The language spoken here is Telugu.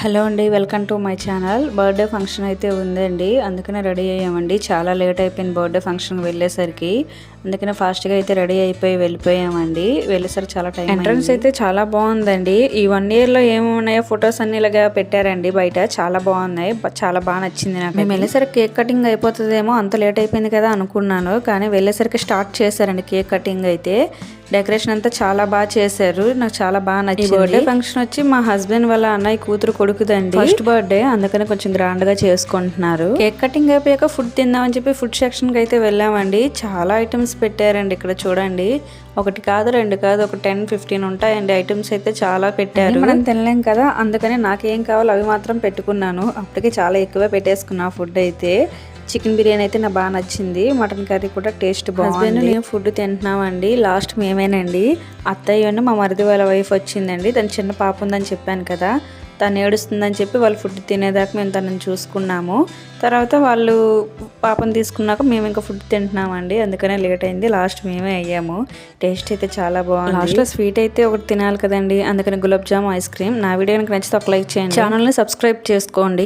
హలో అండి, welcome to my channel. Birthday function అయితే ఉందండి, అందుకనే రెడీ అయ్యామండి. చాలా లేట్ అయిపోయింది బర్త్డే ఫంక్షన్కి వెళ్ళేసరికి. అందుకనే ఫాస్ట్గా అయితే రెడీ అయిపోయి వెళ్ళిపోయామండి. వెళ్ళేసరికి చాలా టైం. ఎంట్రన్స్ అయితే చాలా బాగుందండి. ఈ 1 yearలో ఏమున్నాయో ఫొటోస్ అన్ని ఇలాగా పెట్టారండి బయట. చాలా బాగున్నాయి, చాలా బాగా నచ్చింది నాకు. మేము వెళ్ళేసరికి కేక్ కటింగ్ అయిపోతుందేమో, అంత లేట్ అయిపోయింది కదా అనుకున్నాను. కానీ వెళ్ళేసరికి స్టార్ట్ చేశారండి కేక్ కటింగ్ అయితే. డెకరేషన్ అంతా చాలా బాగా చేశారు, నాకు చాలా బాగా నచ్చింది. బర్త్డే ఫంక్షన్ వచ్చి మా హస్బెండ్ వాళ్ళ అన్నయ్య కూతురు కొడుకుదండి, ఫస్ట్ బర్త్డే, అందుకని కొంచెం గ్రాండ్ గా చేసుకుంటున్నారు. కేక్ కటింగ్ అయిపోయాక ఫుడ్ తిందామని చెప్పి ఫుడ్ సెక్షన్ కి అయితే వెళ్ళామండి. చాలా ఐటమ్స్ పెట్టారండి ఇక్కడ చూడండి. ఒకటి కాదు, 2 కాదు, ఒక 10-15 ఉంటాయండి ఐటమ్స్ అయితే చాలా పెట్టారు. మనం తినలేం కదా, అందుకని నాకేం కావాలో అవి మాత్రం పెట్టుకున్నాను. అప్పటికే చాలా ఎక్కువ పెట్టేసుకున్నా ఫుడ్ అయితే. చికెన్ బిర్యానీ అయితే నాకు బాగా నచ్చింది, మటన్ కర్రీ కూడా టేస్ట్ బాగుంది. నేను ఫుడ్ తింటున్నామండి. లాస్ట్ మేమేనండి, అత్తయ్య మా మరిది వాళ్ళ వైఫ్ వచ్చిందండి. తన చిన్న పాప ఉందని చెప్పాను కదా, తను ఏడుస్తుందని చెప్పి వాళ్ళు ఫుడ్ తినేదాకా మేము తనని చూసుకున్నాము. తర్వాత వాళ్ళు పాపను తీసుకున్నాక మేము ఇంకా ఫుడ్ తింటున్నామండి, అందుకనే లేట్ అయింది. లాస్ట్ మేమే అయ్యాము. టేస్ట్ అయితే చాలా బాగుంది. లాస్ట్లో స్వీట్ అయితే ఒకటి తినాలి కదండి, అందుకని గులాబ్ జామ్, ఐస్ క్రీమ్. నా వీడియో నచ్చితే ఒక లైక్ చేయండి, ఛానల్ని సబ్స్క్రైబ్ చేసుకోండి.